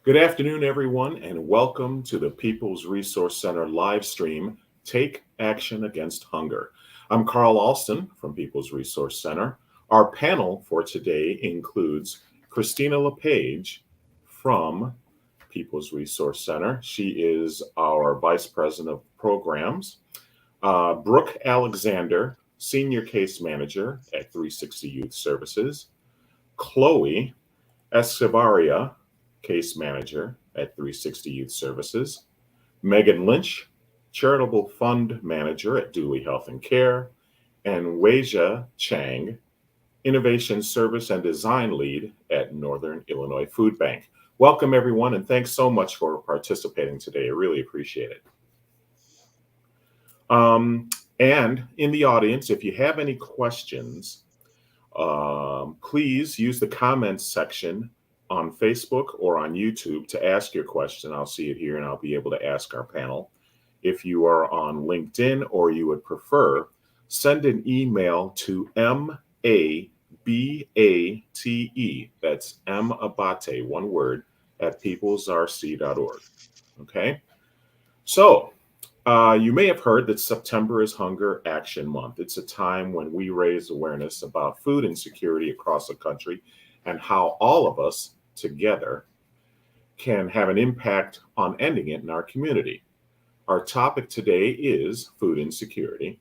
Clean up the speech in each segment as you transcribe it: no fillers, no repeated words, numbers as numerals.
Good afternoon, everyone, and welcome to the People's Resource Center live stream, Take Action Against Hunger. I'm Carl Alston from People's Resource Center. Our panel for today includes Christina LePage from People's Resource Center. She is our Vice President of Programs. Brooke Alexander, Senior Case Manager at 360 Youth Services. Chloe Escovaria, Case Manager at 360 Youth Services. Megan Lynch, Charitable Fund Manager at Dooley Health and Care. And Weijia Chang, Innovation Service and Design Lead at Northern Illinois Food Bank. Welcome, everyone, and thanks so much for participating today. I really appreciate it. And in the audience, if you have any questions, please use the comments section on Facebook or on YouTube to ask your question. I'll see it here and I'll be able to ask our panel. If you are on LinkedIn or you would prefer, send an email to MABATE, that's M Abate, one word, at peoplesrc.org. Okay? So, you may have heard that September is Hunger Action Month. It's a time when we raise awareness about food insecurity across the country and how all of us together can have an impact on ending it in our community. Our topic today is food insecurity.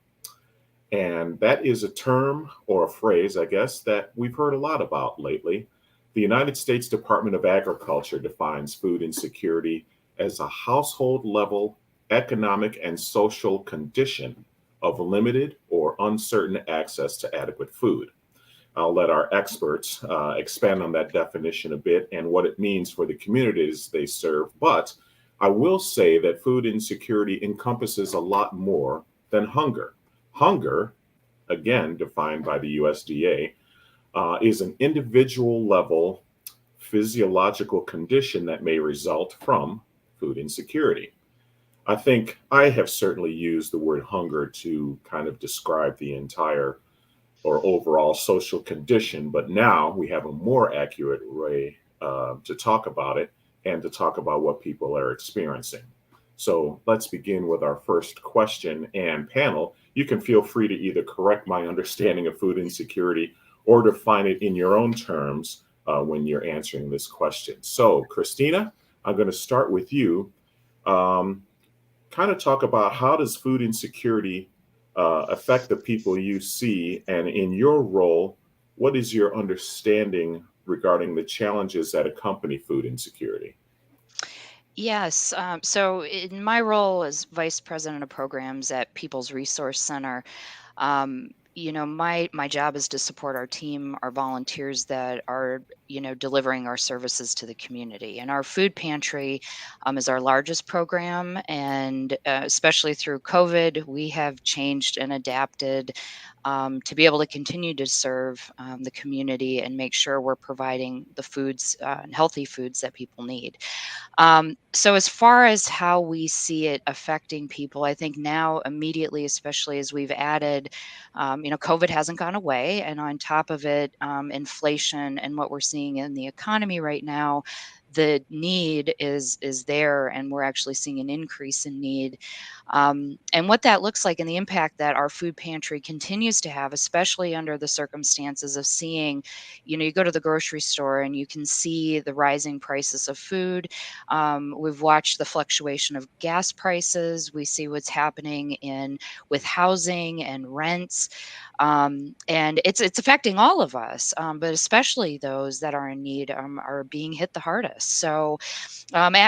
And that is a term or a phrase, I guess, that we've heard a lot about lately. The United States Department of Agriculture defines food insecurity as a household level economic and social condition of limited or uncertain access to adequate food. I'll let our experts expand on that definition a bit and what it means for the communities they serve. But I will say that food insecurity encompasses a lot more than hunger. Hunger, again defined by the USDA, is an individual level physiological condition that may result from food insecurity. I think I have certainly used the word hunger to kind of describe the entire or overall social condition, but now we have a more accurate way to talk about it and to talk about what people are experiencing. So let's begin with our first question. And panel, you can feel free to either correct my understanding of food insecurity or define it in your own terms when you're answering this question. So, Christina, I'm going to start with you. Kind of talk about how does food insecurity affect the people you see, and in your role, what is your understanding regarding the challenges that accompany food insecurity? Yes. So, in my role as Vice President of Programs at People's Resource Center, my job is to support our team, our volunteers that are, delivering our services to the community. And our food pantry is our largest program, and especially through COVID, we have changed and adapted to be able to continue to serve the community and make sure we're providing the foods and healthy foods that people need. So as far as how we see it affecting people, I think now immediately, especially as we've added, COVID hasn't gone away, and on top of it, inflation and what we're seeing in the economy right now, the need is there, and we're actually seeing an increase in need. And what that looks like and the impact that our food pantry continues to have, especially under the circumstances of seeing, you go to the grocery store and you can see the rising prices of food. We've watched the fluctuation of gas prices. We see what's happening in with housing and rents, and it's affecting all of us, but especially those that are in need are being hit the hardest. So,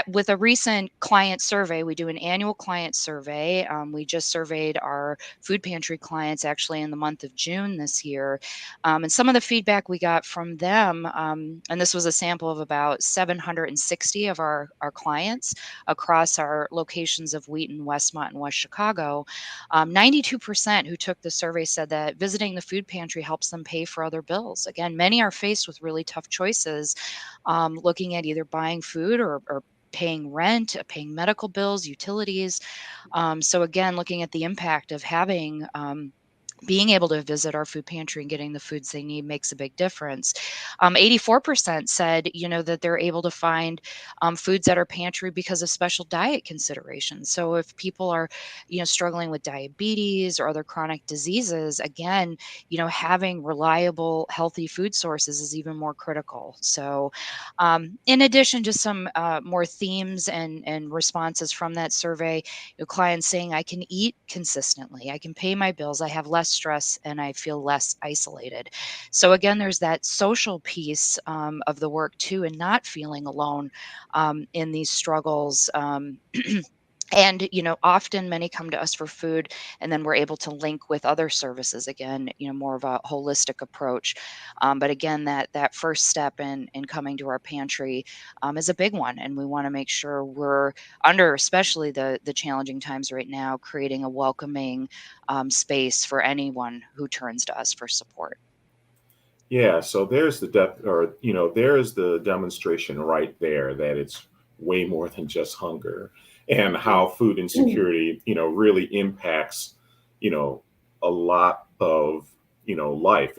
with a recent client survey, we do an annual client survey. We just surveyed our food pantry clients actually in the month of June this year, and some of the feedback we got from them, and this was a sample of about 760 of our clients across our locations of Wheaton, Westmont, and West Chicago. 92% who took the survey said that visiting the food pantry helps them pay for other bills. Again, many are faced with really tough choices, looking at either buying food or paying rent, paying medical bills, utilities. So again, looking at the impact of having being able to visit our food pantry and getting the foods they need makes a big difference. 84% said, that they're able to find foods at our pantry because of special diet considerations. So if people are, struggling with diabetes or other chronic diseases, again, having reliable, healthy food sources is even more critical. So, in addition, just some more themes and responses from that survey. Clients saying, I can eat consistently, I can pay my bills, I have less stress, and I feel less isolated. So again, there's that social piece of the work too, and not feeling alone in these struggles. And often many come to us for food, and then we're able to link with other services, again, more of a holistic approach. But again, that first step in coming to our pantry is a big one, and we want to make sure we're, under especially the challenging times right now, creating a welcoming space for anyone who turns to us for support. Yeah, so there's the depth, or there's the demonstration right there that it's way more than just hunger, and how food insecurity, really impacts, you know, a lot of life.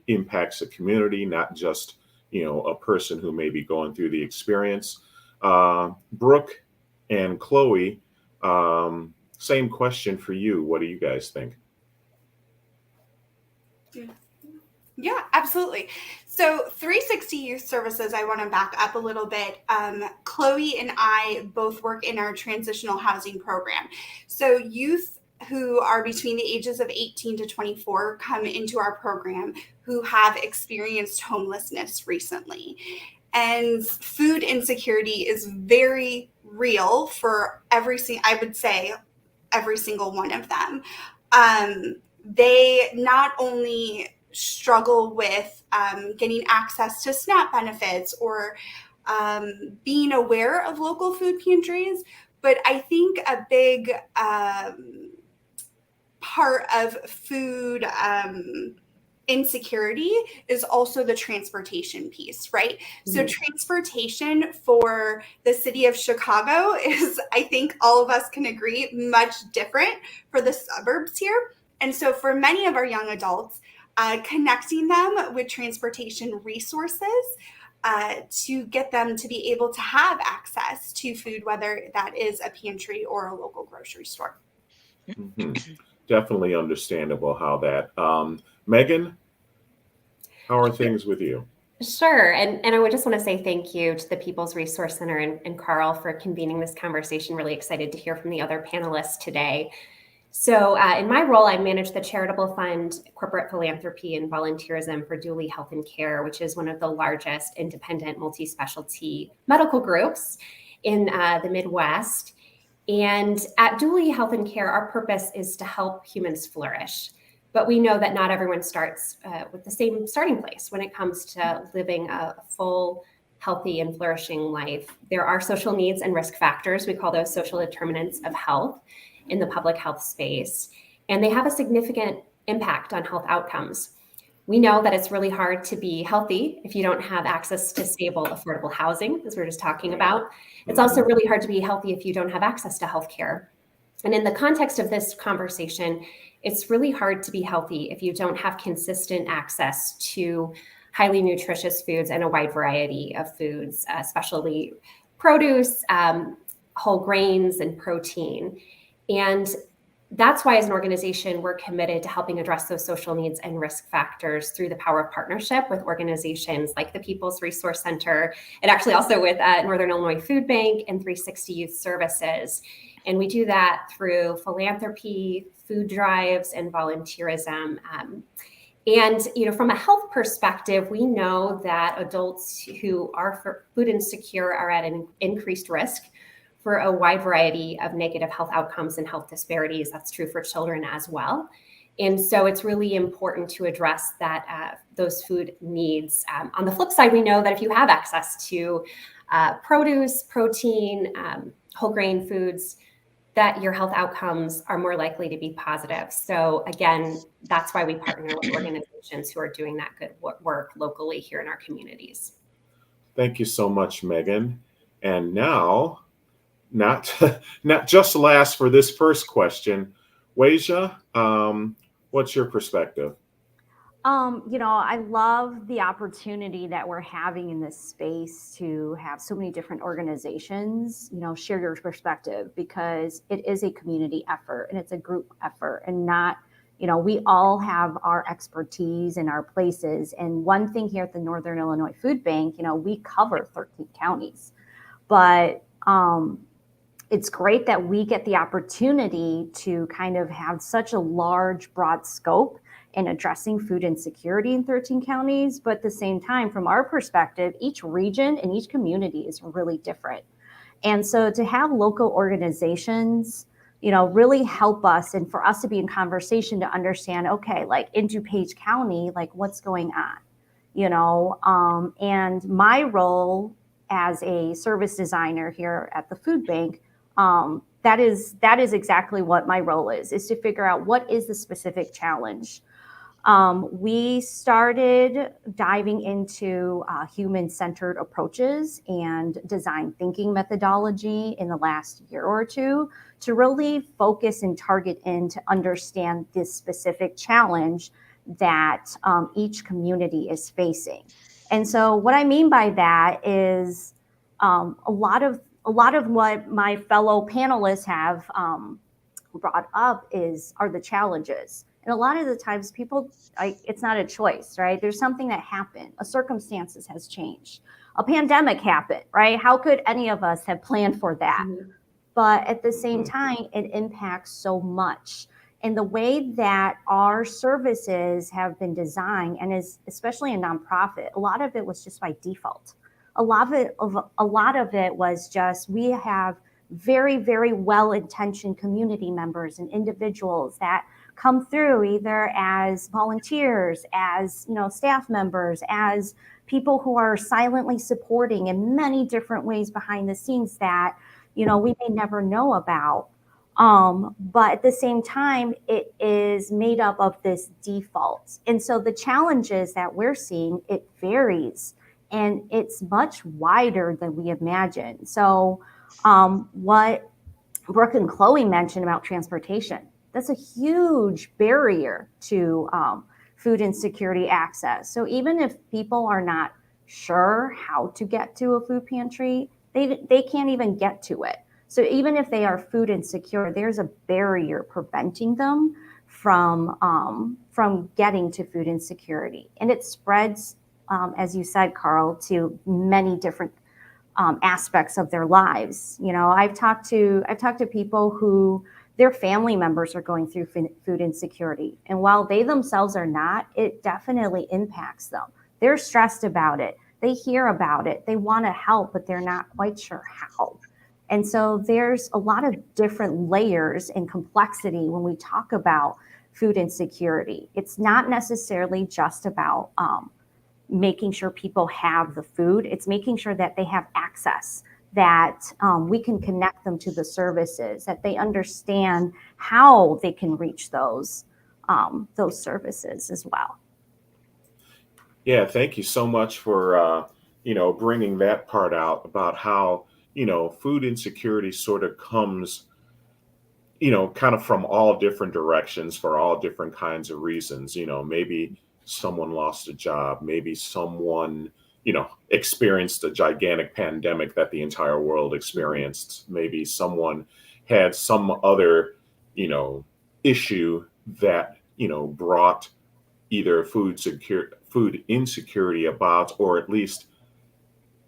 Impacts a community, not just a person who may be going through the experience. Brooke and Chloe, same question for you. What do you guys think? Yeah, absolutely. So 360 Youth Services, I want to back up a little bit. Chloe and I both work in our transitional housing program. So youth who are between the ages of 18 to 24 come into our program who have experienced homelessness recently. And food insecurity is very real for I would say every single one of them. They not only struggle with getting access to SNAP benefits or being aware of local food pantries, but I think a big part of food insecurity is also the transportation piece, right? So transportation for the city of Chicago is, I think all of us can agree, much different for the suburbs here. And so for many of our young adults, connecting them with transportation resources to get them to be able to have access to food, whether that is a pantry or a local grocery store. Hmm. Definitely understandable how that. Megan, how are things with you? Sure. And I would just want to say thank you to the People's Resource Center and Carl for convening this conversation. Really excited to hear from the other panelists today. So in my role, I manage the charitable fund, corporate philanthropy, and volunteerism for Dooley Health and Care, which is one of the largest independent multi-specialty medical groups in the Midwest. And at Dooley Health and Care, our purpose is to help humans flourish. But we know that not everyone starts with the same starting place when it comes to living a full, healthy, and flourishing life. There are social needs and risk factors. We call those social determinants of health in the public health space, and they have a significant impact on health outcomes. We know that it's really hard to be healthy if you don't have access to stable, affordable housing, as we we're just talking about. It's also really hard to be healthy if you don't have access to healthcare. And in the context of this conversation, it's really hard to be healthy if you don't have consistent access to highly nutritious foods and a wide variety of foods, especially produce, whole grains, and protein. And that's why, as an organization, we're committed to helping address those social needs and risk factors through the power of partnership with organizations like the People's Resource Center, and actually also with Northern Illinois Food Bank and 360 Youth Services. And we do that through philanthropy, food drives, and volunteerism. And from a health perspective, we know that adults who are food insecure are at an increased risk for a wide variety of negative health outcomes and health disparities. That's true for children as well. And so it's really important to address those food needs. On the flip side, we know that if you have access to produce, protein, whole grain foods, that your health outcomes are more likely to be positive. So again, that's why we partner with organizations who are doing that good work locally here in our communities. Thank you so much, Megan. And now, not just last for this first question, Wasia, What's your perspective? I love the opportunity that we're having in this space to have so many different organizations, share your perspective, because it is a community effort and it's a group effort, and not, we all have our expertise in our places. And one thing here at the Northern Illinois Food Bank, we cover 13 counties, but it's great that we get the opportunity to kind of have such a large, broad scope in addressing food insecurity in 13 counties. But at the same time, from our perspective, each region and each community is really different. And so to have local organizations, really help us, and for us to be in conversation to understand, okay, like in DuPage County, like what's going on, and my role as a service designer here at the food bank, that is exactly what my role is to figure out what is the specific challenge. We started diving into human-centered approaches and design thinking methodology in the last year or two to really focus and target in to understand this specific challenge that each community is facing. And so what I mean by that is a lot of what my fellow panelists have brought up are the challenges. And a lot of the times people, it's not a choice, right? There's something that happened. A circumstances has changed. A pandemic happened, right? How could any of us have planned for that? Mm-hmm. But at the same time, it impacts so much. And the way that our services have been designed, and is especially a nonprofit, a lot of it was just by default. A lot of it was just, we have very, very well-intentioned community members and individuals that come through either as volunteers, as staff members, as people who are silently supporting in many different ways behind the scenes that we may never know about. But at the same time, it is made up of this default. And so the challenges that we're seeing, it varies, and it's much wider than we imagined. So what Brooke and Chloe mentioned about transportation, that's a huge barrier to food insecurity access. So even if people are not sure how to get to a food pantry, they can't even get to it. So even if they are food insecure, there's a barrier preventing them from getting to food insecurity. And it spreads, as you said, Carl, to many different aspects of their lives. I've talked to people who their family members are going through food insecurity. And while they themselves are not, it definitely impacts them. They're stressed about it. They hear about it. They want to help, but they're not quite sure how. And so there's a lot of different layers and complexity when we talk about food insecurity. It's not necessarily just about making sure people have the food. It's making sure that they have access, that we can connect them to the services, that they understand how they can reach those services as well. Yeah, thank you so much for bringing that part out about how food insecurity sort of comes kind of from all different directions for all different kinds of reasons. Maybe someone lost a job, maybe someone experienced a gigantic pandemic that the entire world experienced. Maybe someone had some other, issue that, brought either food insecurity about, or at least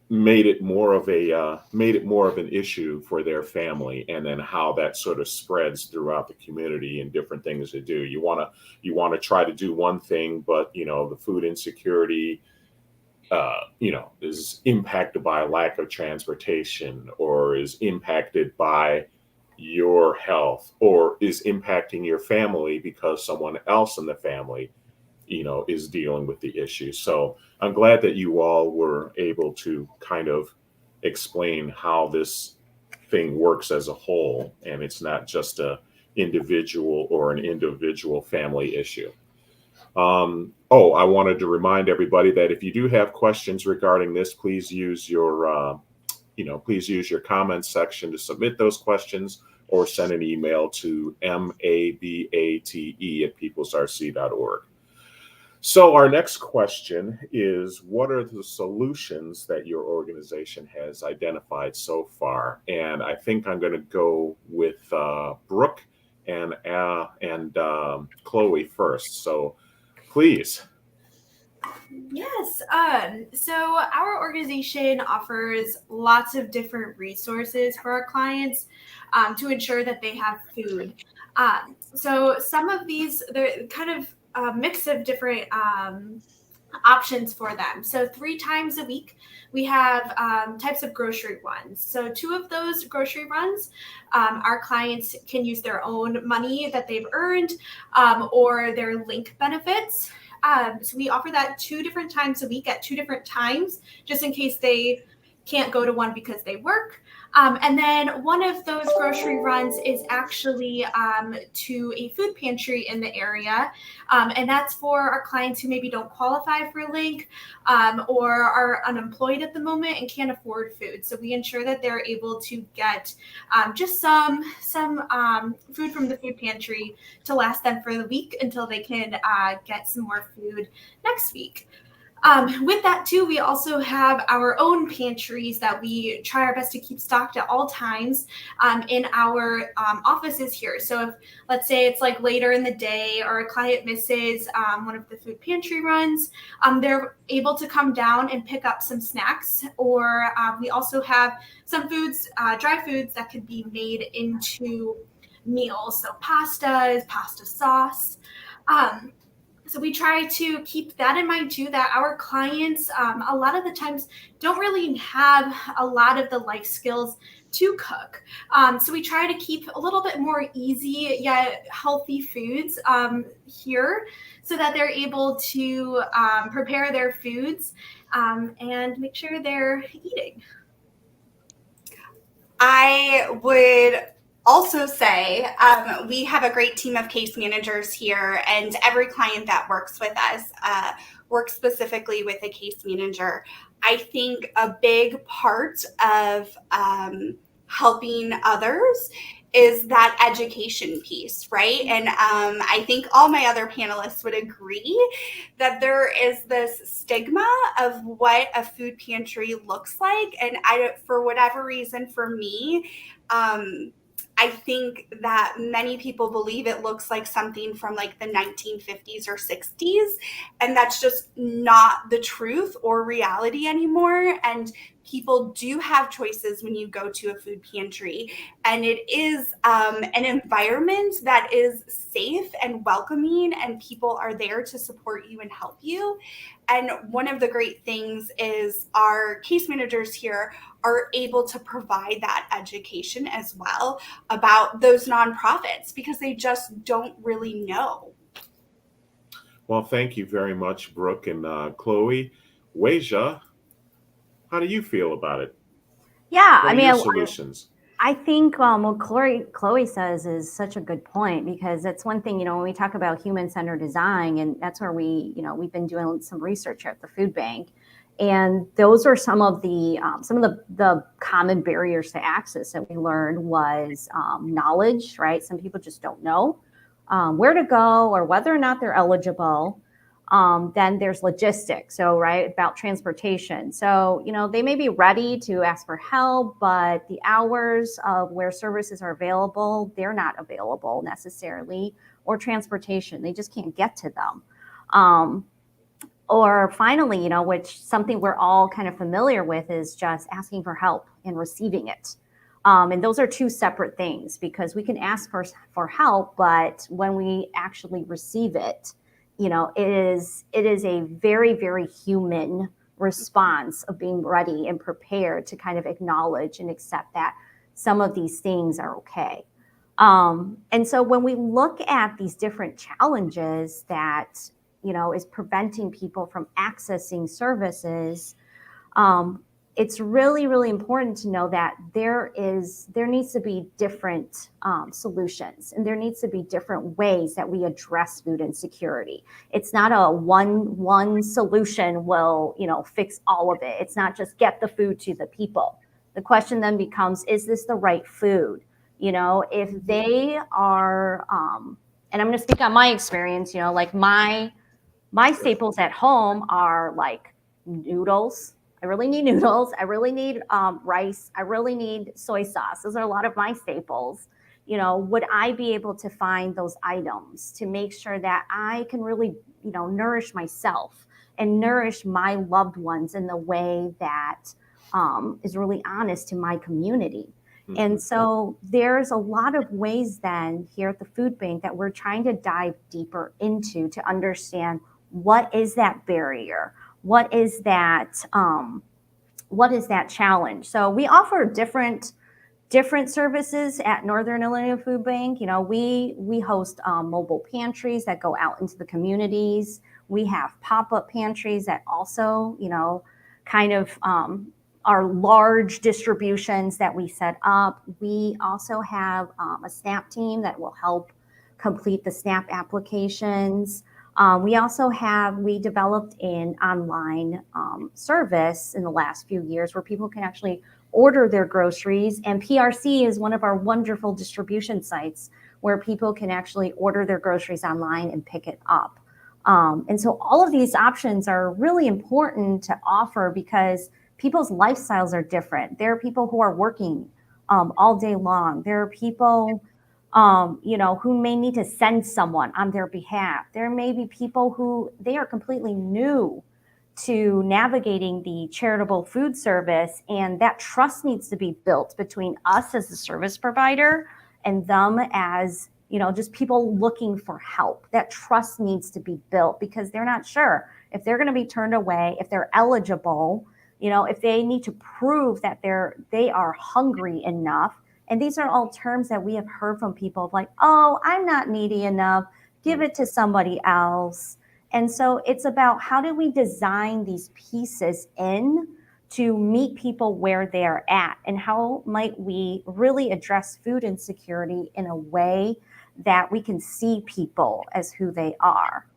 made it more of an issue for their family, and then how that sort of spreads throughout the community and different things to do. You want to try to do one thing, but the food insecurity is impacted by a lack of transportation, or is impacted by your health, or is impacting your family because someone else in the family, is dealing with the issue. So I'm glad that you all were able to kind of explain how this thing works as a whole, and it's not just an individual family issue. I wanted to remind everybody that if you do have questions regarding this, please use your comments section to submit those questions, or send an email to mabate@peoplesrc.org. So our next question is, what are the solutions that your organization has identified so far? And I think I'm going to go with Brooke and Chloe first. So please. Yes. So our organization offers lots of different resources for our clients to ensure that they have food. So some of these, they're kind of a mix of different options for them. So 3 times a week, we have types of grocery runs. So 2 of those grocery runs, our clients can use their own money that they've earned or their link benefits. So we offer that 2 different times a week at 2 different times, just in case they can't go to one because they work. And then one of those grocery runs is actually to a food pantry in the area. And that's for our clients who maybe don't qualify for Link or are unemployed at the moment and can't afford food. So we ensure that they're able to get just some food from the food pantry to last them for the week until they can get some more food next week. With that too, we also have our own pantries that we try our best to keep stocked at all times in our offices here. So if, let's say it's like later in the day or a client misses one of the food pantry runs, they're able to come down and pick up some snacks. Or we also have some foods, dry foods that could be made into meals. So pastas, pasta sauce. So we try to keep that in mind too, that our clients a lot of the times don't really have a lot of the life skills to cook. So we try to keep a little bit more easy yet healthy foods here so that they're able to prepare their foods and make sure they're eating. I would also say we have a great team of case managers here, and every client that works with us works specifically with a case manager. I think a big part of helping others is that education piece, right? And I think all my other panelists would agree that there is this stigma of what a food pantry looks like. And for whatever reason, for me, I think that many people believe it looks like something from like the 1950s or 60s, and that's just not the truth or reality anymore. And people do have choices when you go to a food pantry, and it is an environment that is safe and welcoming, and people are there to support you and help you. And one of the great things is our case managers here are able to provide that education as well about those nonprofits because they just don't really know. Well, thank you very much, Brooke and Chloe. Weija, how do you feel about it? Yeah, What are your solutions? I think what Chloe says is such a good point, because that's one thing, when we talk about human-centered design, and that's where we've been doing some research at the food bank. And those are some of the common barriers to access that we learned was knowledge, right? Some people just don't know where to go or whether or not they're eligible. Then there's logistics. So, right, about transportation. So, they may be ready to ask for help, but the hours of where services are available, they're not available necessarily, or transportation, they just can't get to them. Or finally, which something we're all kind of familiar with is just asking for help and receiving it. And those are 2 separate things, because we can ask for help, but when we actually receive it, it is a very, very human response of being ready and prepared to kind of acknowledge and accept that some of these things are okay. And so when we look at these different challenges that, is preventing people from accessing services, it's really, really important to know that there needs to be different solutions, and there needs to be different ways that we address food insecurity. It's not a one solution will, fix all of it. It's not just get the food to the people. The question then becomes, is this the right food? If they are, and I'm going to speak on my experience, like my staples at home are like noodles. I really need noodles. I really need rice. I really need soy sauce. Those are a lot of my staples. Would I be able to find those items to make sure that I can really, nourish myself and nourish my loved ones in the way that is really honest to my community? And so there's a lot of ways then here at the food bank that we're trying to dive deeper into to understand what is that barrier? What is that challenge? So we offer different services at Northern Illinois Food Bank. We host mobile pantries that go out into the communities. We have pop-up pantries that also, kind of are large distributions that we set up. We also have a SNAP team that will help complete the SNAP applications. We developed an online service in the last few years where people can actually order their groceries. And PRC is one of our wonderful distribution sites where people can actually order their groceries online and pick it up. And so all of these options are really important to offer because people's lifestyles are different. There are people who are working all day long. There are people who may need to send someone on their behalf. There may be people who they are completely new to navigating the charitable food service, and that trust needs to be built between us as a service provider and them as, just people looking for help. That trust needs to be built because they're not sure if they're going to be turned away, if they're eligible, if they need to prove that they are hungry enough. And these are all terms that we have heard from people like, oh, I'm not needy enough, give it to somebody else. And so it's about how do we design these pieces in to meet people where they're at, and how might we really address food insecurity in a way that we can see people as who they are.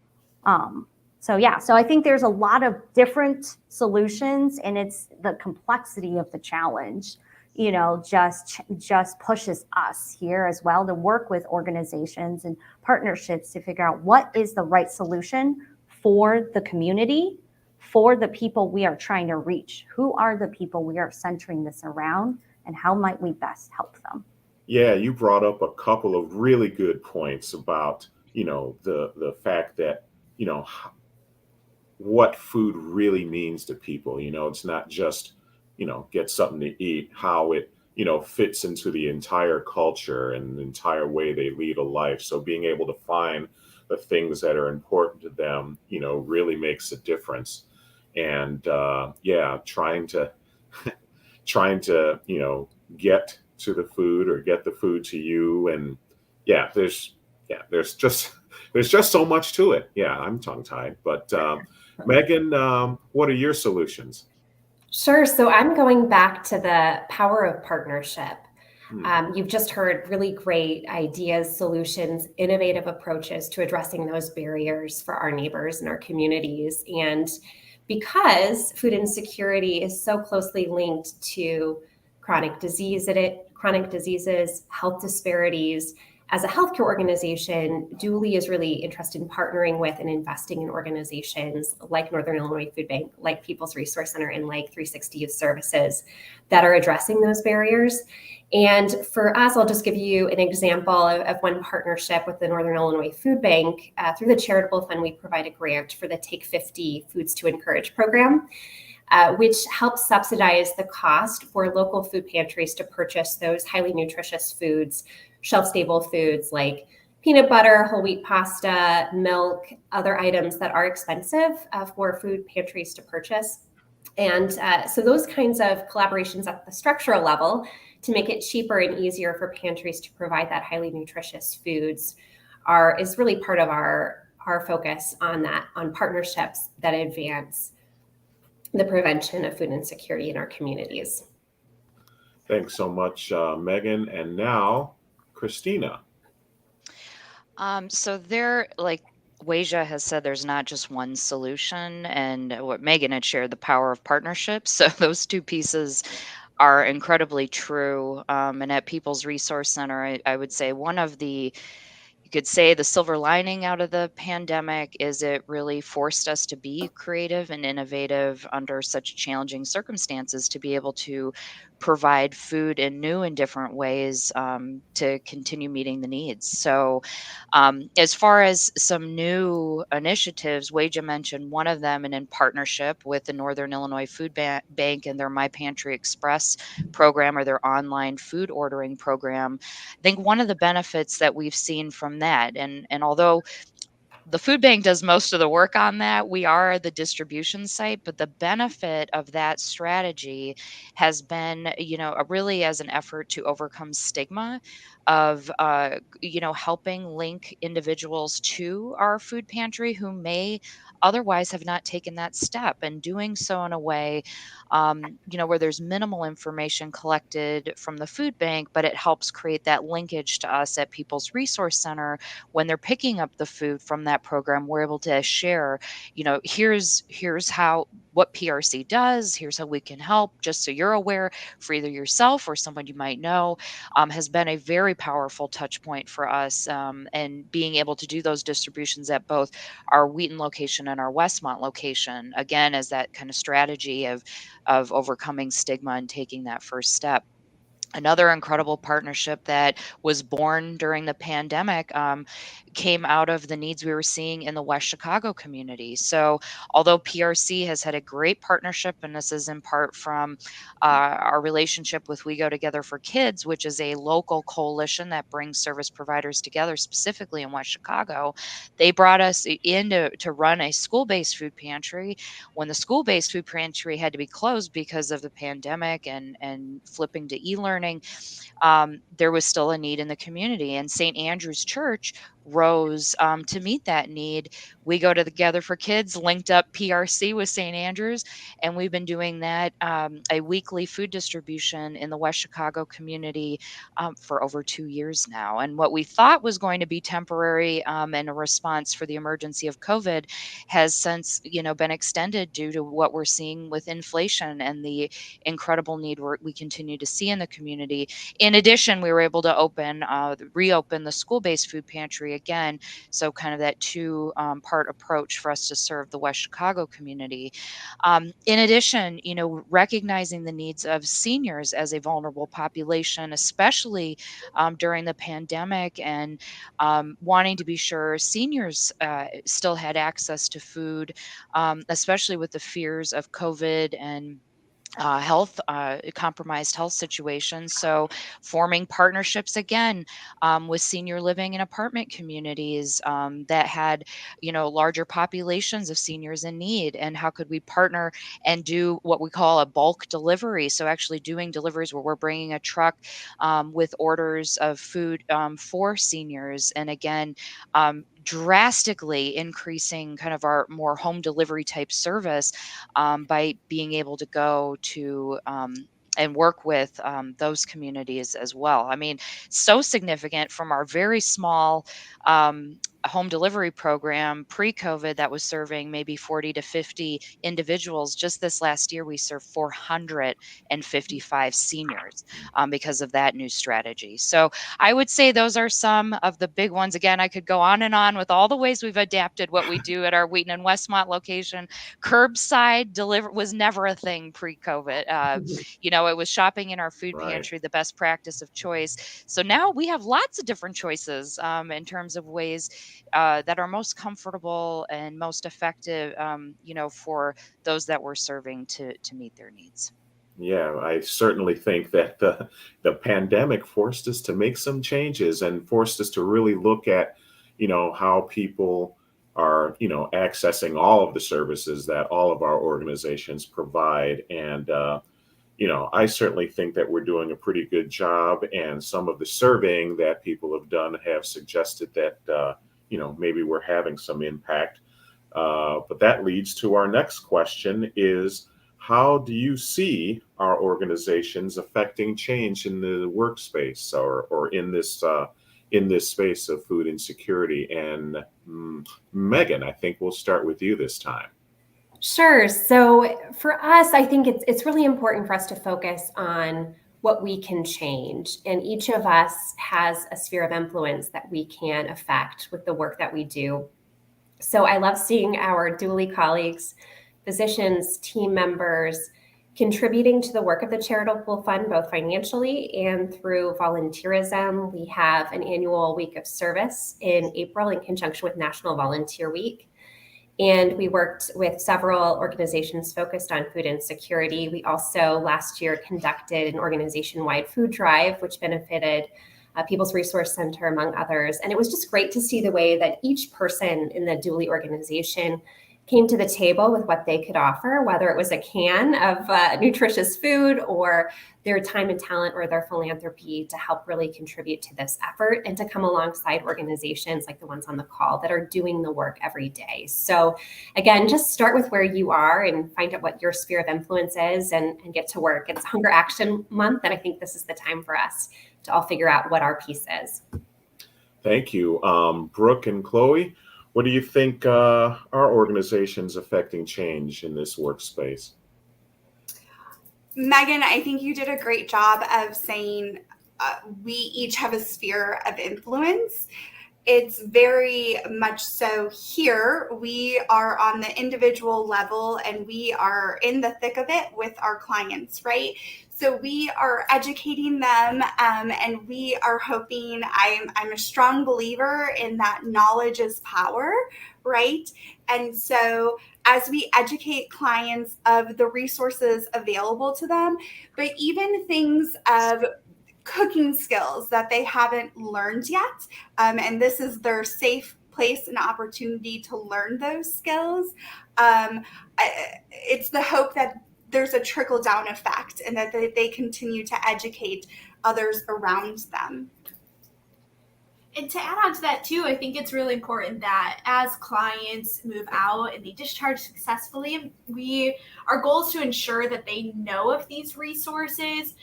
So I think there's a lot of different solutions, and it's the complexity of the challenge, just pushes us here as well to work with organizations and partnerships to figure out what is the right solution for the community, for the people we are trying to reach. Who are the people we are centering this around, and how might we best help them? Yeah, you brought up a couple of really good points about, the fact that, what food really means to people. It's not just, get something to eat, how it, fits into the entire culture and the entire way they lead a life. So being able to find the things that are important to them, really makes a difference. And trying to get to the food or get the food to you. And there's just so much to it. Yeah, I'm tongue tied, but Megan, what are your solutions? Sure. So I'm going back to the power of partnership. You've just heard really great ideas, solutions, innovative approaches to addressing those barriers for our neighbors and our communities. And because food insecurity is so closely linked to chronic diseases, health disparities, as a healthcare organization, Dooley is really interested in partnering with and investing in organizations like Northern Illinois Food Bank, like People's Resource Center, and like 360 Youth Services that are addressing those barriers. And for us, I'll just give you an example of one partnership with the Northern Illinois Food Bank. Through the charitable fund, we provide a grant for the Take 50 Foods to Encourage program, which helps subsidize the cost for local food pantries to purchase those highly nutritious foods, shelf-stable foods like peanut butter, whole wheat pasta, milk, other items that are expensive for food pantries to purchase. And so those kinds of collaborations at the structural level to make it cheaper and easier for pantries to provide that highly nutritious foods is really part of our focus on partnerships that advance the prevention of food insecurity in our communities. Thanks so much, Megan. And now, Christina. So there, like Wasia has said, there's not just one solution, and what Megan had shared, the power of partnerships. So those two pieces are incredibly true. And at People's Resource Center, I would say one of you could say the silver lining out of the pandemic is it really forced us to be creative and innovative under such challenging circumstances to be able to provide food in new and different ways to continue meeting the needs. So, as far as some new initiatives, Waja mentioned one of them, and in partnership with the Northern Illinois Food Bank and their My Pantry Express program or their online food ordering program. I think one of the benefits that we've seen from that, and although the food bank does most of the work on that. We are the distribution site, but the benefit of that strategy has been, really as an effort to overcome stigma of, helping link individuals to our food pantry who may otherwise have not taken that step, and doing so in a way, where there's minimal information collected from the food bank, but it helps create that linkage to us at People's Resource Center when they're picking up the food from that program. We're able to share, here's how what PRC does, here's how we can help, just so you're aware for either yourself or someone you might know, has been a very powerful touch point for us. And being able to do those distributions at both our Wheaton location and our Westmont location, again, as that kind of strategy of overcoming stigma and taking that first step. Another incredible partnership that was born during the pandemic came out of the needs we were seeing in the West Chicago community. So, although PRC has had a great partnership, and this is in part from our relationship with We Go Together for Kids, which is a local coalition that brings service providers together, specifically in West Chicago, they brought us in to run a school-based food pantry when the school-based food pantry had to be closed because of the pandemic and flipping to e-learning. There was still a need in the community, and St. Andrew's Church rose to meet that need. We Go Together for Kids linked up PRC with St. Andrew's, and we've been doing that, a weekly food distribution in the West Chicago community for over 2 years now. And what we thought was going to be temporary and a response for the emergency of COVID has since, been extended due to what we're seeing with inflation and the incredible need we continue to see in the community. In addition, we were able to reopen the school-based food pantry again. So kind of that two-part approach for us to serve the West Chicago community. In addition, recognizing the needs of seniors as a vulnerable population, especially during the pandemic, and wanting to be sure seniors still had access to food, especially with the fears of COVID and compromised health situations. So forming partnerships again with senior living and apartment communities that had, larger populations of seniors in need. And how could we partner and do what we call a bulk delivery? So actually doing deliveries where we're bringing a truck with orders of food for seniors. And again, drastically increasing kind of our more home delivery type service by being able to go to and work with those communities as well. I mean, so significant from our very small home delivery program pre-COVID that was serving maybe 40 to 50 individuals. Just this last year, we served 455 seniors because of that new strategy. So I would say those are some of the big ones. Again, I could go on and on with all the ways we've adapted what we do at our Wheaton and Westmont location. Curbside deliver was never a thing pre-COVID. It was shopping in our food pantry, the best practice of choice. So now we have lots of different choices in terms of ways that are most comfortable and most effective, for those that we're serving to meet their needs. Yeah, I certainly think that the pandemic forced us to make some changes and forced us to really look at, how people are, accessing all of the services that all of our organizations provide. And, I certainly think that we're doing a pretty good job. And some of the surveying that people have done have suggested that, maybe we're having some impact. But that leads to our next question is, how do you see our organizations affecting change in the workspace or in this space of food insecurity? And Megan, I think we'll start with you this time. Sure. So for us, I think it's really important for us to focus on what we can change. And each of us has a sphere of influence that we can affect with the work that we do. So I love seeing our dually colleagues, physicians, team members contributing to the work of the charitable fund, both financially and through volunteerism. We have an annual week of service in April in conjunction with National Volunteer Week. And we worked with several organizations focused on food insecurity. We also last year conducted an organization-wide food drive, which benefited People's Resource Center, among others. And it was just great to see the way that each person in the Dooley organization came to the table with what they could offer, whether it was a can of nutritious food or their time and talent or their philanthropy to help really contribute to this effort and to come alongside organizations like the ones on the call that are doing the work every day. So again, just start with where you are and find out what your sphere of influence is and get to work. It's Hunger Action Month, and I think this is the time for us to all figure out what our piece is. Thank you. Brooke and Chloe, what do you think our organization's affecting change in this workspace? Megan, I think you did a great job of saying we each have a sphere of influence. It's very much so here. We are on the individual level and we are in the thick of it with our clients, right? So we are educating them and we are hoping, I'm a strong believer in that knowledge is power, right? And so as we educate clients of the resources available to them, but even things of cooking skills that they haven't learned yet, and this is their safe place and opportunity to learn those skills. It's the hope that there's a trickle down effect and that they continue to educate others around them. And to add on to that too, I think it's really important that as clients move out and they discharge successfully, our goal is to ensure that they know of these resources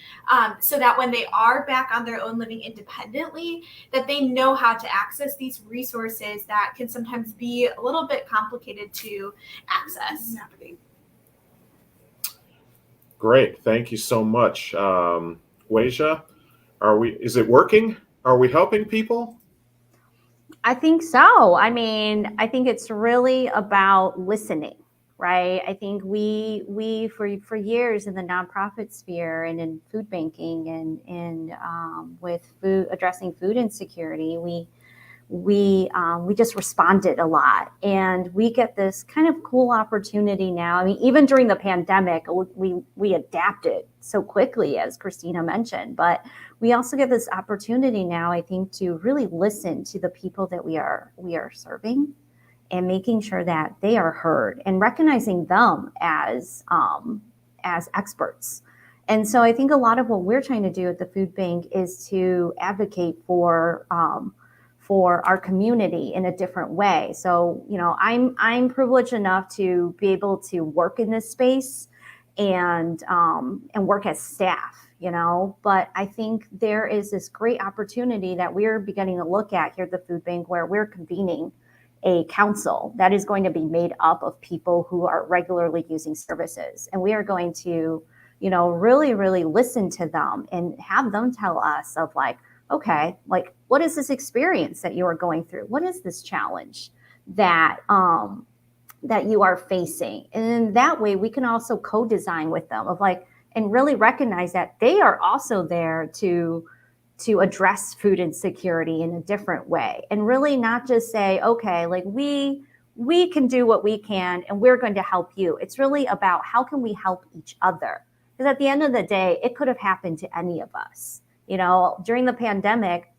so that when they are back on their own living independently, that they know how to access these resources that can sometimes be a little bit complicated to access. Great. Thank you so much. Weija, is it working? Are we helping people? I think so. I mean, I think it's really about listening, right? I think we for years in the nonprofit sphere and in food banking and with food addressing food insecurity, we just responded a lot, and we get this kind of cool opportunity now. I mean, even during the pandemic, we adapted so quickly, as Christina mentioned, but we also get this opportunity now, I think, to really listen to the people that we are serving and making sure that they are heard and recognizing them as experts. And so I think a lot of what we're trying to do at the food bank is to advocate for our community in a different way. So, you know, I'm privileged enough to be able to work in this space and work as staff, you know, but I think there is this great opportunity that we're beginning to look at here at the food bank, where we're convening a council that is going to be made up of people who are regularly using services. And we are going to, you know, really, really listen to them and have them tell us of like, okay, like, what is this experience that you are going through? What is this challenge that you are facing? And in that way, we can also co-design with them of like, and really recognize that they are also there to address food insecurity in a different way. And really not just say, okay, like we can do what we can and we're going to help you. It's really about how can we help each other? Because at the end of the day, it could have happened to any of us. You know, during the pandemic,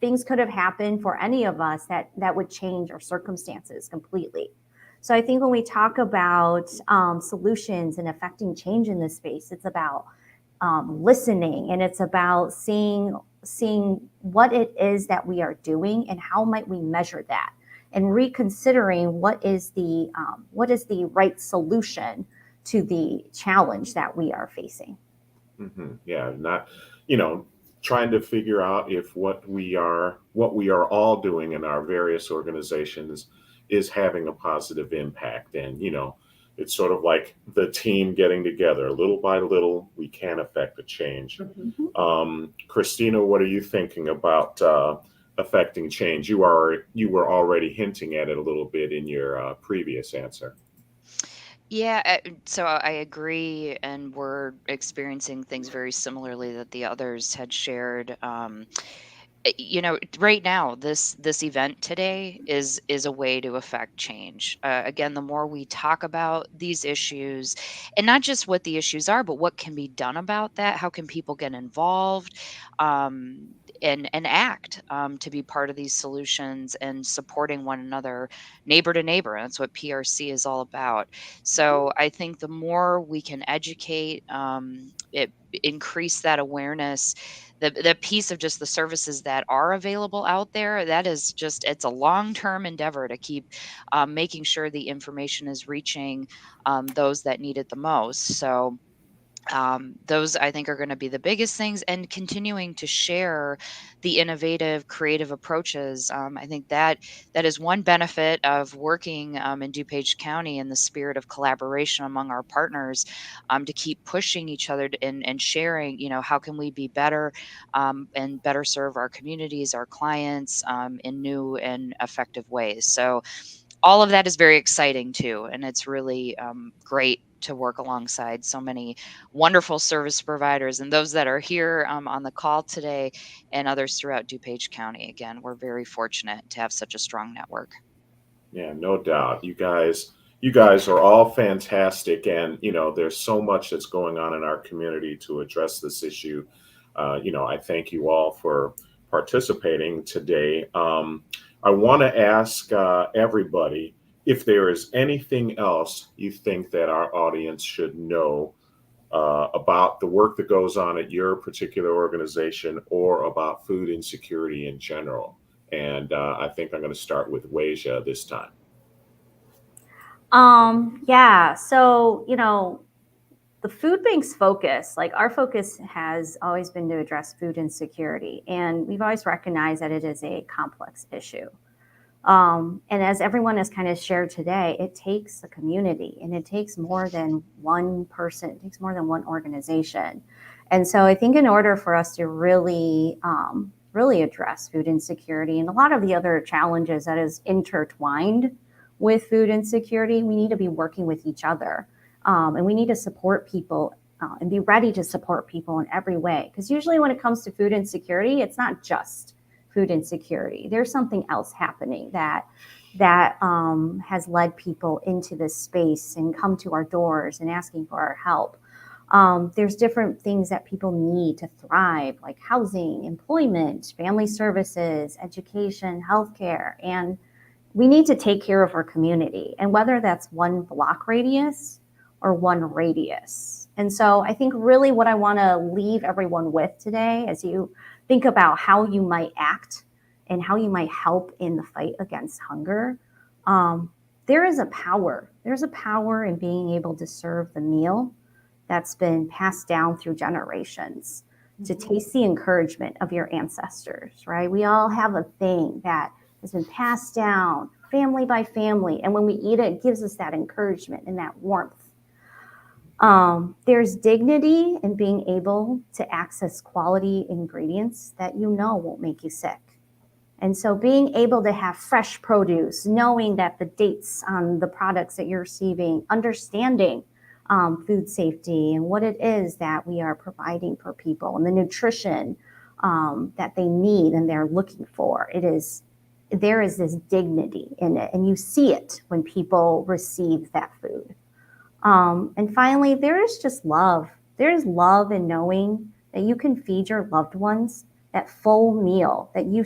things could have happened for any of us that would change our circumstances completely. So I think when we talk about solutions and affecting change in this space, it's about listening, and it's about seeing what it is that we are doing and how might we measure that, and reconsidering what is the right solution to the challenge that we are facing. Mm-hmm. Yeah, not, you know, trying to figure out if what we are all doing in our various organizations is having a positive impact. And, you know, It's sort of like the team getting together. Little by little, we can affect the change. Christina, what are you thinking about affecting change? You were already hinting at it a little bit in your previous answer. Yeah, so I agree, and we're experiencing things very similarly that the others had shared. Right now, this event today is a way to affect change. Again, the more we talk about these issues, and not just what the issues are, but what can be done about that. How can people get involved, um, and act to be part of these solutions and supporting one another, neighbor to neighbor. That's what PRC is all about. So I think the more we can educate, it increase that awareness, the piece of just the services that are available out there, that is just, it's a long-term endeavor to keep making sure the information is reaching those that need it the most. So those I think are going to be the biggest things, and continuing to share the innovative, creative approaches. I think that is one benefit of working in DuPage County in the spirit of collaboration among our partners, to keep pushing each other and sharing. How can we be better and better serve our communities, our clients in new and effective ways. So all of that is very exciting too, and it's really great to work alongside so many wonderful service providers and those that are here on the call today, and others throughout DuPage County. Again, we're very fortunate to have such a strong network. Yeah, no doubt. You guys are all fantastic, and there's so much that's going on in our community to address this issue. I thank you all for participating today. I want to ask everybody if there is anything else you think that our audience should know about the work that goes on at your particular organization, or about food insecurity in general. And I think I'm going to start with Weija this time. Yeah. So, the food bank's focus, like our focus has always been to address food insecurity. And we've always recognized that it is a complex issue. And as everyone has kind of shared today, it takes a community, and it takes more than one person, it takes more than one organization. And so I think in order for us to really, really address food insecurity and a lot of the other challenges that is intertwined with food insecurity, we need to be working with each other. And we need to support people and be ready to support people in every way. Because usually when it comes to food insecurity, it's not just food insecurity. There's something else happening that has led people into this space and come to our doors and asking for our help. There's different things that people need to thrive, like housing, employment, family services, education, healthcare, and we need to take care of our community, and whether that's one block radius or one radius. And so I think really what I want to leave everyone with today, as you think about how you might act and how you might help in the fight against hunger, there is a power. There's a power in being able to serve the meal that's been passed down through generations, to taste the encouragement of your ancestors, right? We all have a thing that has been passed down family by family. And when we eat it, it gives us that encouragement and that warmth. There's dignity in being able to access quality ingredients that won't make you sick. And so being able to have fresh produce, knowing that the dates on the products that you're receiving, understanding food safety and what it is that we are providing for people and the nutrition that they need and they're looking for. There is this dignity in it, and you see it when people receive that food. And finally, there is just love. There is love in knowing that you can feed your loved ones that full meal, that you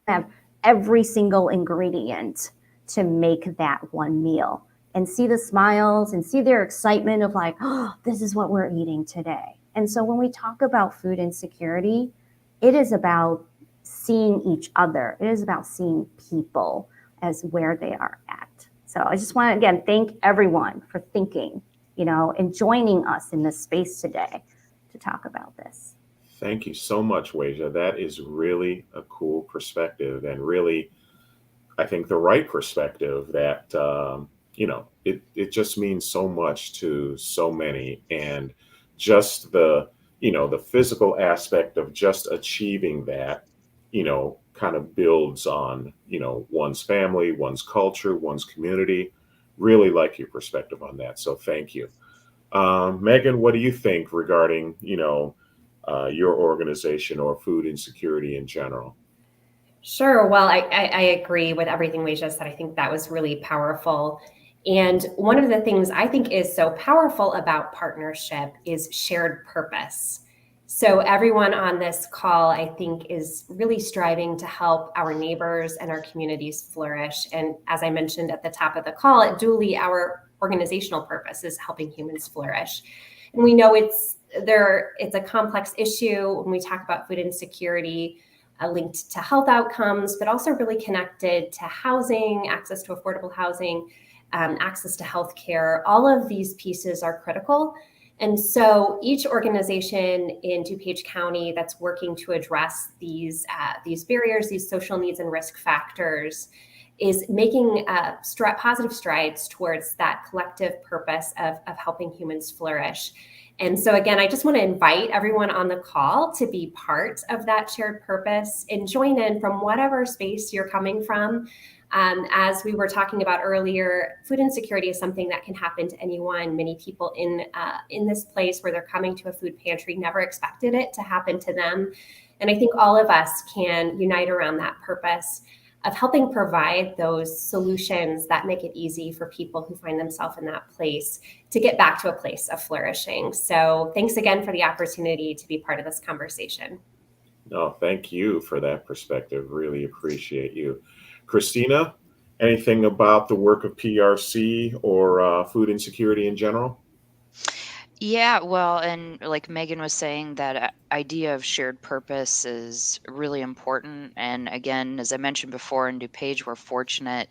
have every single ingredient to make that one meal, and see the smiles and see their excitement of like, oh, this is what we're eating today. And so when we talk about food insecurity, it is about seeing each other. It is about seeing people as where they are at. So I just want to, again, thank everyone for thinking, and joining us in this space today to talk about this. Thank you so much, Weija. That is really a cool perspective, and really, I think, the right perspective that, it just means so much to so many. And just the physical aspect of just achieving that, kind of builds on, one's family, one's culture, one's community. Really like your perspective on that. So thank you. Megan, what do you think regarding, your organization or food insecurity in general? Sure. Well, I agree with everything we just said. I think that was really powerful. And one of the things I think is so powerful about partnership is shared purpose. So everyone on this call, I think, is really striving to help our neighbors and our communities flourish. And as I mentioned at the top of the call, at Duly, our organizational purpose is helping humans flourish. And we know it's a complex issue when we talk about food insecurity, linked to health outcomes, but also really connected to housing, access to affordable housing, access to healthcare. All of these pieces are critical. And so each organization in DuPage County that's working to address these barriers, these social needs and risk factors, is making positive strides towards that collective purpose of helping humans flourish. And so again, I just want to invite everyone on the call to be part of that shared purpose and join in from whatever space you're coming from. As we were talking about earlier, food insecurity is something that can happen to anyone. Many people in this place where they're coming to a food pantry never expected it to happen to them. And I think all of us can unite around that purpose of helping provide those solutions that make it easy for people who find themselves in that place to get back to a place of flourishing. So thanks again for the opportunity to be part of this conversation. No, thank you for that perspective. Really appreciate you. Christina, anything about the work of PRC or food insecurity in general? Yeah, well, and like Megan was saying, that idea of shared purpose is really important. And again, as I mentioned before, in DuPage, we're fortunate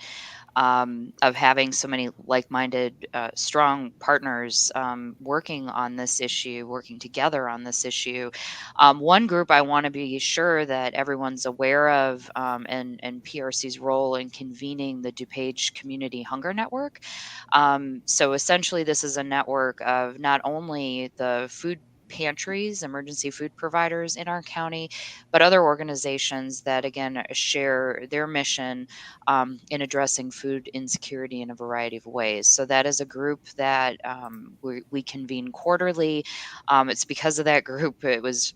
of having so many like-minded, strong partners working on this issue, working together on this issue. One group I want to be sure that everyone's aware of, and PRC's role in convening the DuPage Community Hunger Network. So essentially, this is a network of not only the food pantries, emergency food providers in our county, but other organizations that, again, share their mission in addressing food insecurity in a variety of ways. So that is a group that we convene quarterly. It's because of that group, it was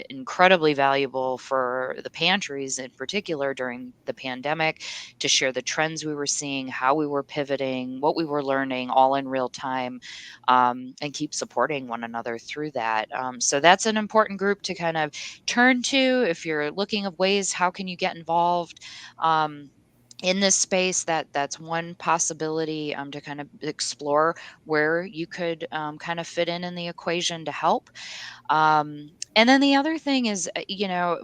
incredibly valuable for the pantries in particular during the pandemic to share the trends we were seeing, how we were pivoting, what we were learning, all in real time, and keep supporting one another through that. So that's an important group to kind of turn to if you're looking of ways how can you get involved. In this space, that's one possibility, to kind of explore where you could kind of fit in the equation to help. And then the other thing is,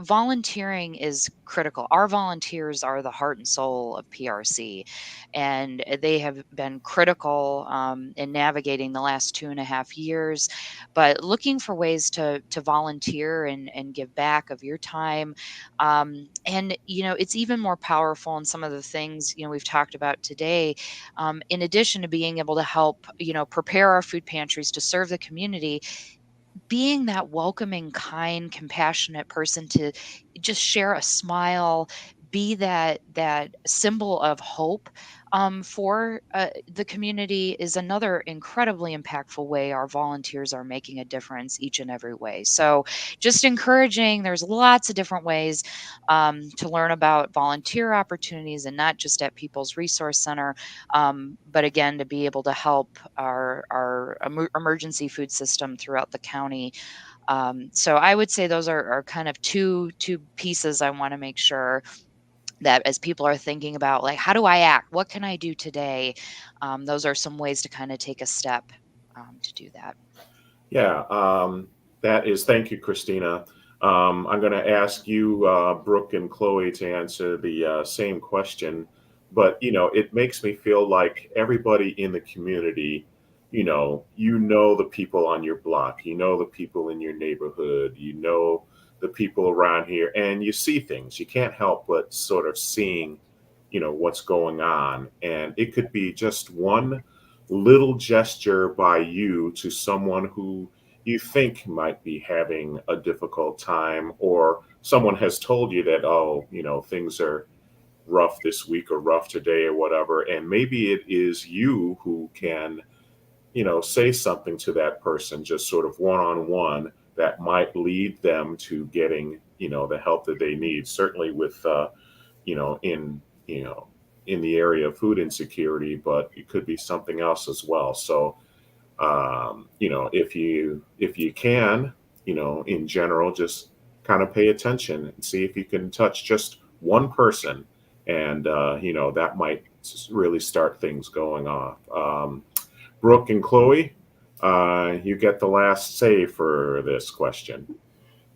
volunteering is critical. Our volunteers are the heart and soul of PRC, and they have been critical in navigating the last 2.5 years. But looking for ways to volunteer and give back of your time, and it's even more powerful in some of the things we've talked about today. In addition to being able to help, prepare our food pantries to serve the community, being that welcoming, kind, compassionate person to just share a smile, be that symbol of hope for the community is another incredibly impactful way our volunteers are making a difference each and every way. So just encouraging, there's lots of different ways to learn about volunteer opportunities, and not just at People's Resource Center, but again, to be able to help our emergency food system throughout the county. So I would say those are kind of two pieces I want to make sure that as people are thinking about, like, how do I act? What can I do today? Those are some ways to kind of take a step to do that. Yeah, thank you, Christina. I'm going to ask you, Brooke and Chloe, to answer the same question. But, it makes me feel like everybody in the community, the people on your block, the people in your neighborhood, the people around here, and you see things. You can't help but sort of seeing what's going on. And it could be just one little gesture by you to someone who you think might be having a difficult time, or someone has told you that, oh, things are rough this week or rough today or whatever. And maybe it is you who can, say something to that person, just sort of one on one, that might lead them to getting, the help that they need. Certainly with, you know, in, you know, in the area of food insecurity, but it could be something else as well. So, if you can, in general, just kind of pay attention and see if you can touch just one person, and that might really start things going off. Brooke and Chloe, you get the last say for this question.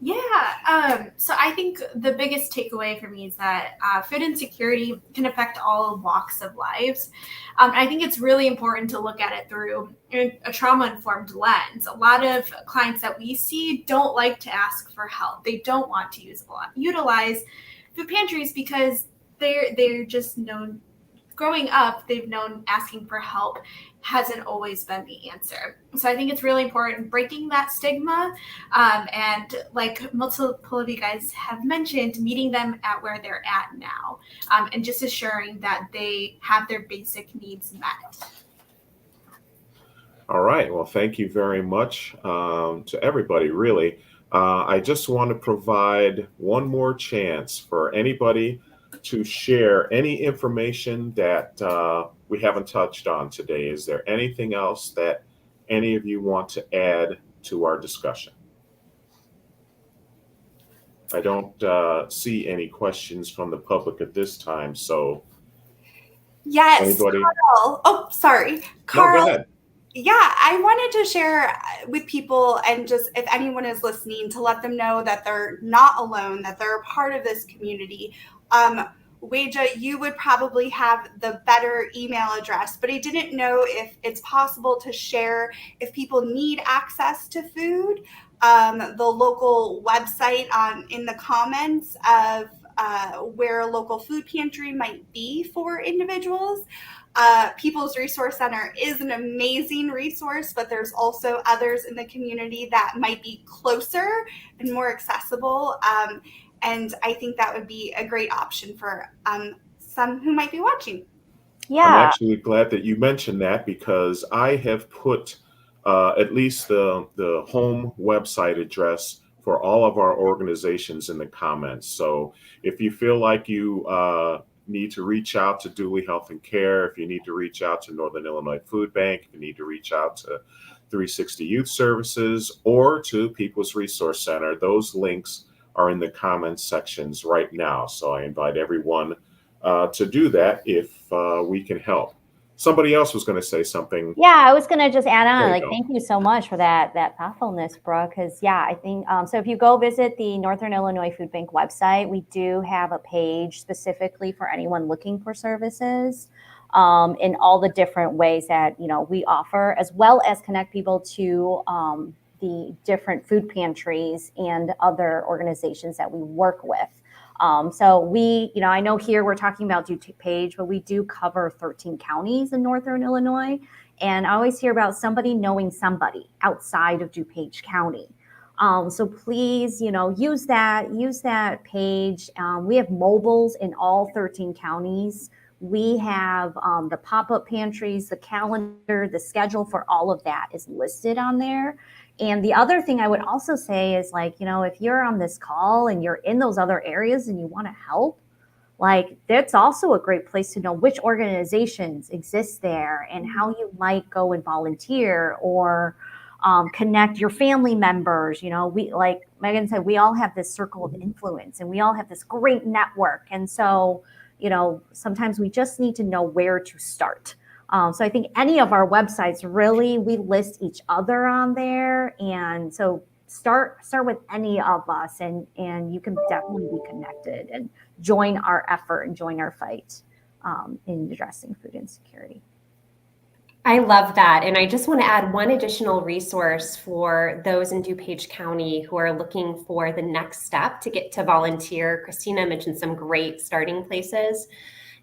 Yeah. So I think the biggest takeaway for me is that food insecurity can affect all walks of lives. I think it's really important to look at it through a trauma-informed lens. A lot of clients that we see don't like to ask for help. They don't want to utilize food pantries because they're just known. Growing up, they've known asking for help hasn't always been the answer. So I think it's really important breaking that stigma, and like multiple of you guys have mentioned, meeting them at where they're at now, and just assuring that they have their basic needs met. All right. Well, thank you very much to everybody, really. I just want to provide one more chance for anybody to share any information that we haven't touched on today. Is there anything else that any of you want to add to our discussion? I don't see any questions from the public at this time. So, Yes, anybody? Carl. Oh, sorry. No, Carl. go ahead. Yeah, I wanted to share with people, and just if anyone is listening, to let them know that they're not alone, that they're a part of this community. Weija, you would probably have the better email address, but I didn't know if it's possible to share if people need access to food, the local website in the comments of where a local food pantry might be for individuals. People's Resource Center is an amazing resource, but there's also others in the community that might be closer and more accessible. And I think that would be a great option for some who might be watching. Yeah. I'm actually glad that you mentioned that, because I have put at least the home website address for all of our organizations in the comments. So if you feel like you need to reach out to Dooley Health and Care, if you need to reach out to Northern Illinois Food Bank, if you need to reach out to 360 Youth Services or to People's Resource Center, those links are in the comments sections right now. So I invite everyone to do that if we can help. Somebody else was going to say something. Yeah, I was going to just add on, Go. thank you so much for that thoughtfulness, Brooke, because I think, so if you go visit the Northern Illinois Food Bank website, we do have a page specifically for anyone looking for services in all the different ways that, we offer, as well as connect people to the different food pantries and other organizations that we work with. So we, I know here we're talking about DuPage, but we do cover 13 counties in Northern Illinois. And I always hear about somebody knowing somebody outside of DuPage County. So please, use that page. We have mobiles in all 13 counties. We have the pop-up pantries, the calendar, the schedule for all of that is listed on there. And the other thing I would also say is, if you're on this call and you're in those other areas and you want to help, that's also a great place to know which organizations exist there and how you might go and volunteer or connect your family members. We, like Megan said, we all have this circle of influence and we all have this great network. And so, sometimes we just need to know where to start. So I think any of our websites, really, we list each other on there. And so start with any of us, and you can definitely be connected and join our effort and join our fight in addressing food insecurity. I love that. And I just want to add one additional resource for those in DuPage County who are looking for the next step to get to volunteer. Christina mentioned some great starting places.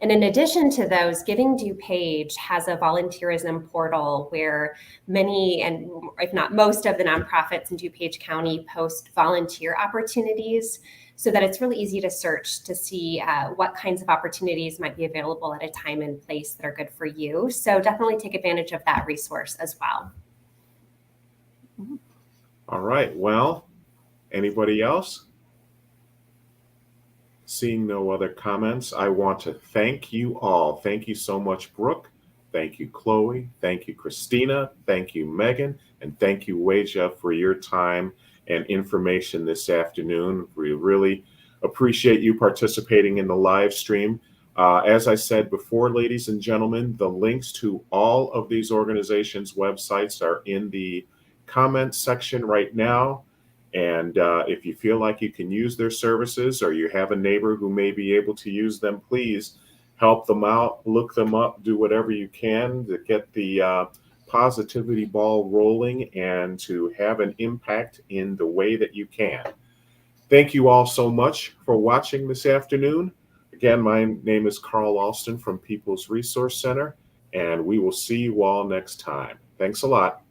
And in addition to those, Giving DuPage has a volunteerism portal where many, and if not most, of the nonprofits in DuPage County post volunteer opportunities, so that it's really easy to search to see what kinds of opportunities might be available at a time and place that are good for you. So definitely take advantage of that resource as well. All right. Well, anybody else? Seeing no other comments, I want to thank you all. Thank you so much, Brooke. Thank you, Chloe. Thank you, Christina. Thank you, Megan. And thank you, Weija, for your time and information this afternoon. We really appreciate you participating in the live stream. As I said before, ladies and gentlemen, the links to all of these organizations' websites are in the comments section right now. And if you feel like you can use their services, or you have a neighbor who may be able to use them, please help them out, look them up, do whatever you can to get the positivity ball rolling and to have an impact in the way that you can. Thank you all so much for watching this afternoon. Again, my name is Carl Alston from People's Resource Center, and we will see you all next time. Thanks a lot.